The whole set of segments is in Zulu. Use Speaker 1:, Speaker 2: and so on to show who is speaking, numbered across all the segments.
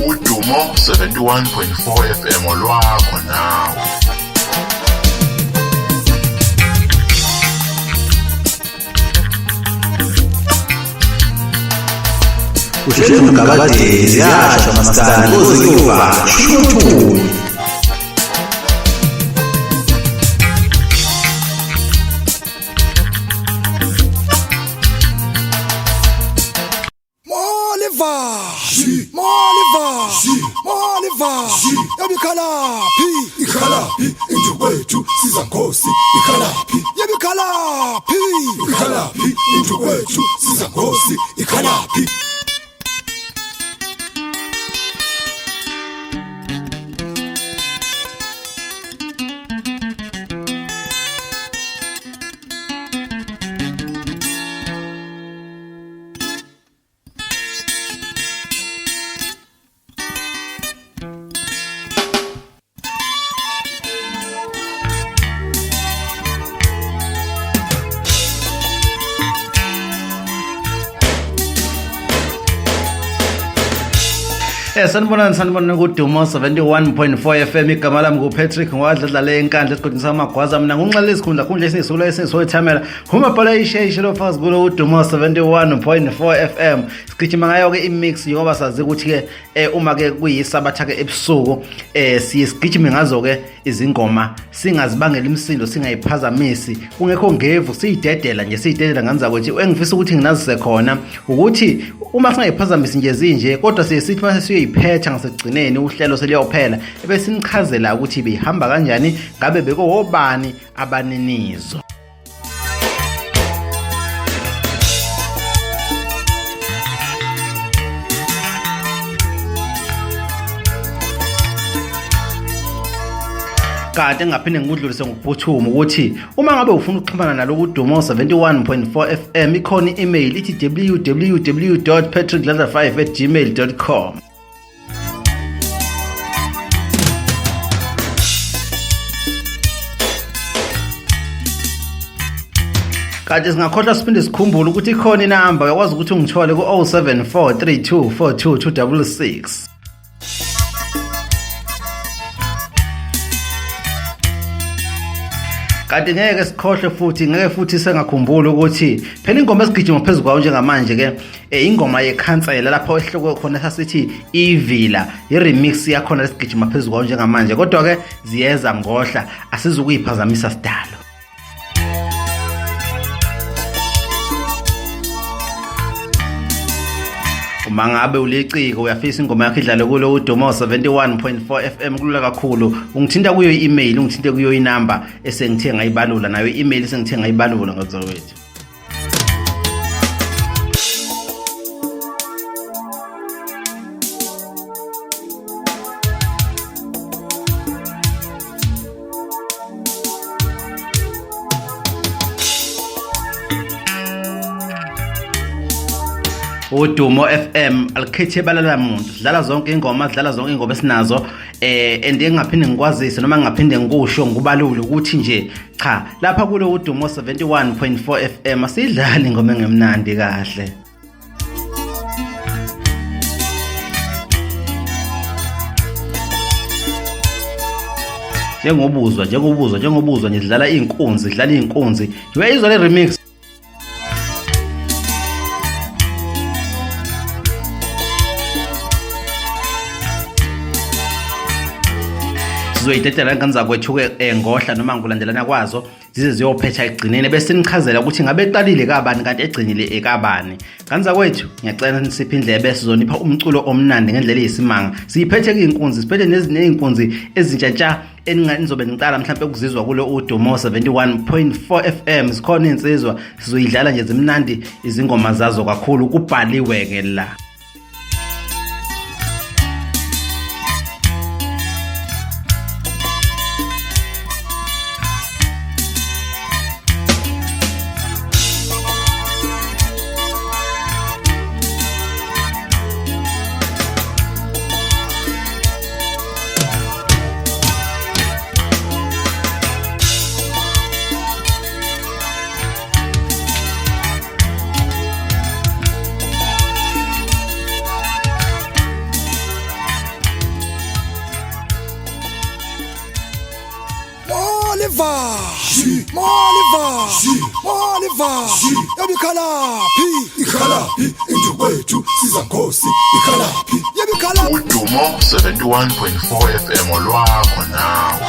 Speaker 1: UDUMO 71.4 FM olwakho nawe.
Speaker 2: Uhlelo mgabade ziyasho maskandi uzikuva shuthu.
Speaker 3: Ikhalaphi intukwethu sizankosi ikhalaphi ikhalaphi intukwethu sizankosi ikhalaphi.
Speaker 4: Sanibonani kuDUMO 71.4 FM. Igama lami nguPatrick ngiwadladlala enkandla esigodini samagwaza. Mina ngunxele isikhundla khundla esisukela esesothamela umabhala isheshi lofazi kulo uDUMO 71.4 FM. Sigijima ngayo ke imix ngoba sazi ukuthi ke uma ke kuyisabatha ke ebusuku sigijime ngazo ke izingoma singazibangela imisindo singayiphazamisi kungekho ngevu siyidedela nje siyidedela nganza ukuthi engifisa ukuthi nginazise khona ukuthi uma singayiphazamisi nje zinje kodwa siyisithi mase siyiphetha ngasekugcineni uhlelo seliyophela ebese nichazela ukuthi bihamba kanjani ngabe beko wobani abaninizo. Kade ngaphinde ngikudlulise ngokuphuthuma ukuthi uma ngabe ufuna ukuxhumana nalo uDUMO 71.4 FM ikhona i-email ithi www.patrickladla5@gmail.com. Kade singakhohlwa siphinde sikhumbule ukuthi ikhona inamba uyakwazi ukuthi ungithole ku 0743242266. Kanti ngeke sikhohle futhi ngeke futhi sengakhumbula ukuthi phela ingoma esigijima phezulu kwayo njengamanje ke ingoma yeKHANSELA lapho ehloko khona sasithi ivila i-remix yakhona lesigijima phezulu kwayo njengamanje kodwa ke ziyeza ngohla asizukuyiphazamisa sidalo. Uma ngabe uleciko uyafisa ingoma yakho idlale kulo uDUMO 71.4 FM kulula kakhulu ungithinta kuyo i-email ungithinte kuyo inamba esengithe ngayibalula nayo i-email esengithe ngayibalula ngazowethu. uDUMO FM alikhethe balala muntu dlala zonke ingoma esinazo engingaphinde ngikwazise noma ngingaphinde ngikusho ngubalule ukuthi nje cha lapha kulo uDUMO 71.4 FM asidlali ingoma engemnandi kahle. Njengobuzwa ngidlala inkunzi uyayizwa le remix. Sizoyidedela kanza kwethu ke ngohla noma ngikulandelana kwazo zize ziyophetha egcinene bese nichazela ukuthi ngabe eqalile kabani kanti egcinile ekabani. Kanza kwethu ngiyacela nisiphe indlebe sizonipha umculo omnandi ngendlela eyisimanga. Siyiphethe ke inkunzi siphethe nezinkunzi ezintshantsha enizobe ngicala mhlawumbe ukuzizwa kulo uDUMO 71.4 FM sikhona insizwa sizoyidlala nje zimnandi izingoma zazo kakhulu kubhaliwe ke la.
Speaker 3: Yabikhalaphi indlukwethu sizankosi ikhalaphi
Speaker 1: UDUMO 71.4 FM olwakho nawe.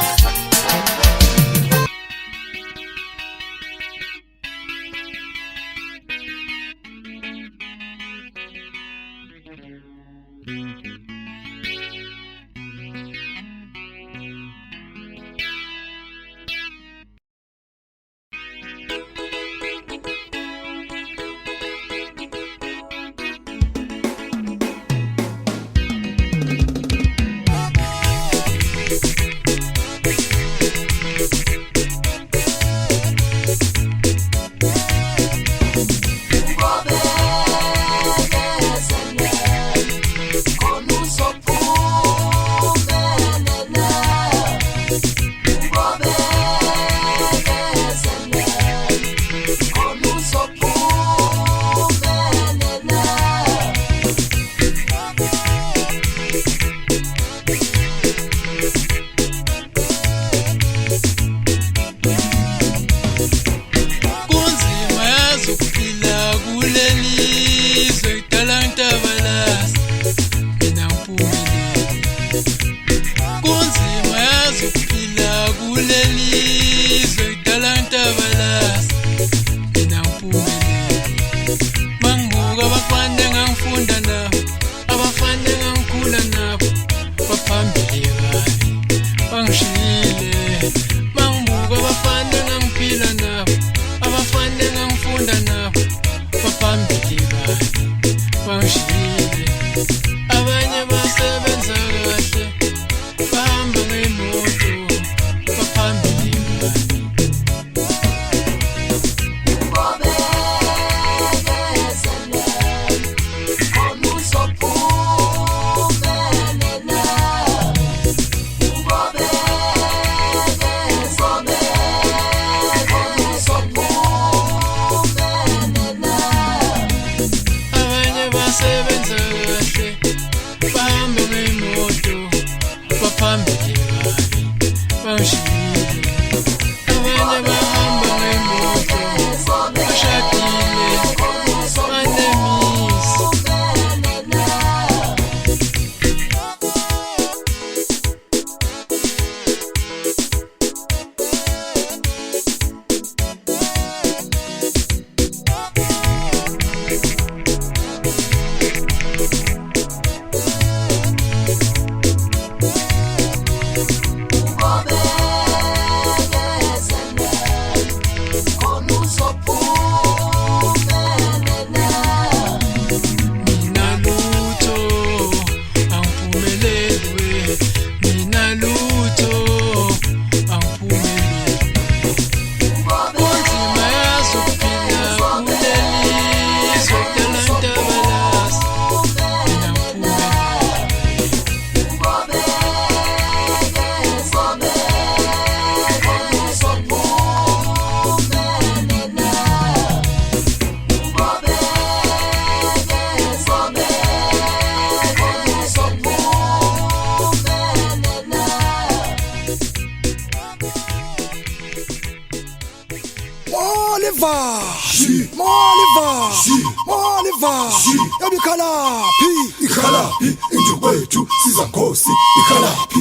Speaker 3: ikhalaphi indlukwethu sizankosi ikhalaphi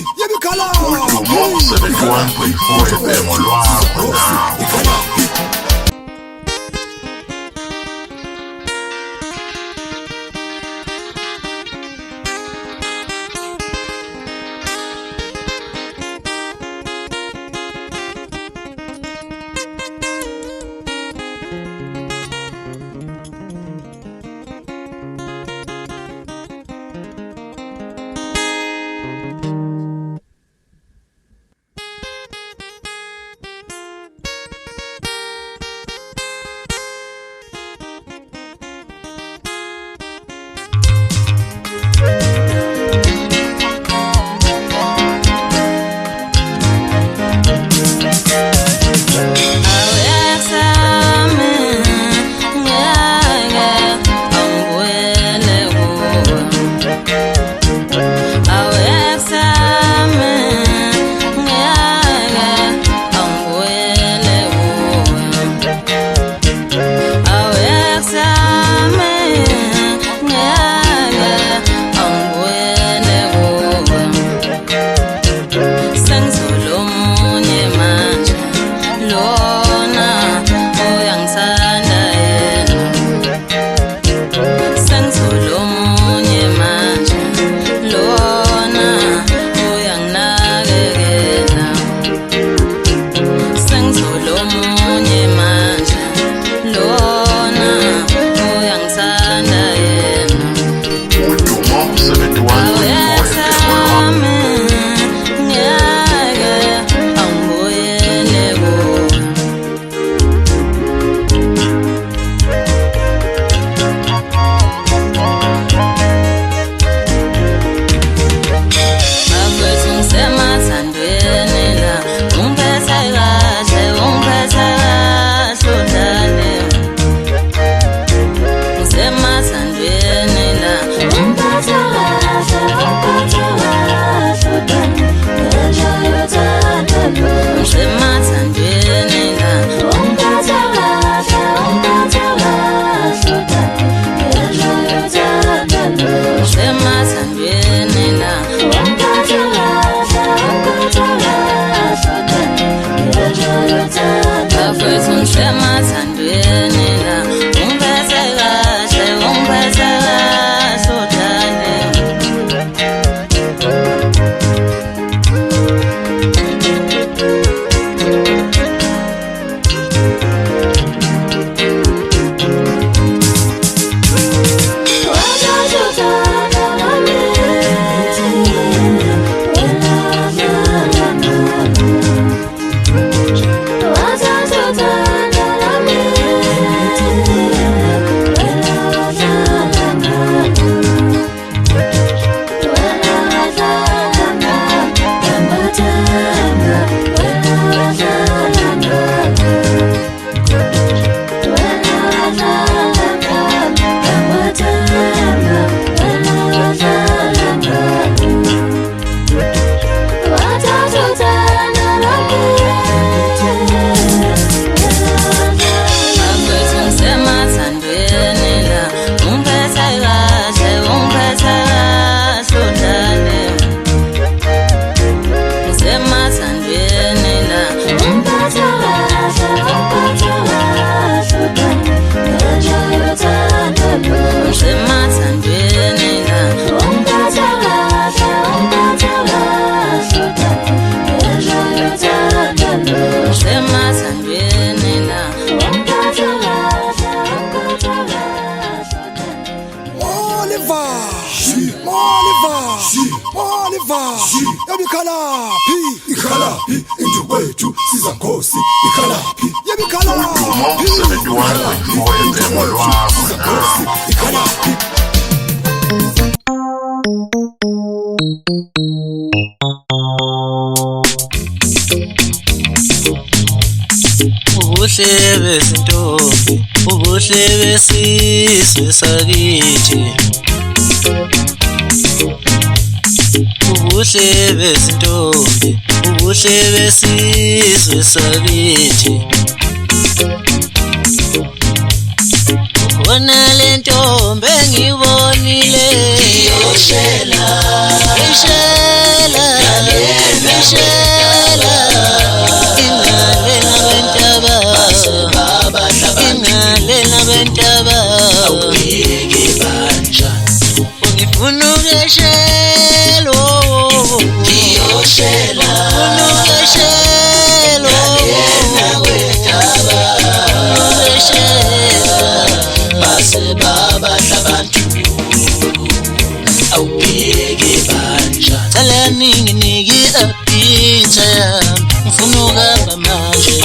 Speaker 1: UDUMO 71.4 FM olwakho nawe.
Speaker 3: ikhalaphi IKHANSELA INJUKWETHU SIZANKOSI IKHANSELA
Speaker 1: UDUMO 71.4 FM olwakho nawe.
Speaker 5: Ubuhle bezintombi, ubuhle besizwe sakithi. Ubuhle bezintombi, ubuhle besizwe sakithi. Khona le ntombi engibonile iyoshela, ishela, ishela. Ingalela bentaba awuyeke banja ungifuna ukeshelo iyoshela ukeshelo yena wetaba ukeshela base baba abantu awuyeke banja thala ningi apitha yami ngifuna ukamba manje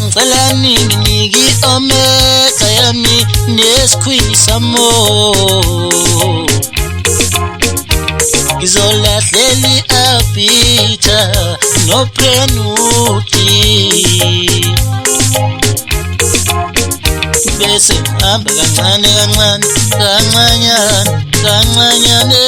Speaker 5: ngicela ninginiki omega yami nesikhwili samo ngizolahlela i-abita noprenuti bese ngihamba kancane kancane kancanyana kancanyane.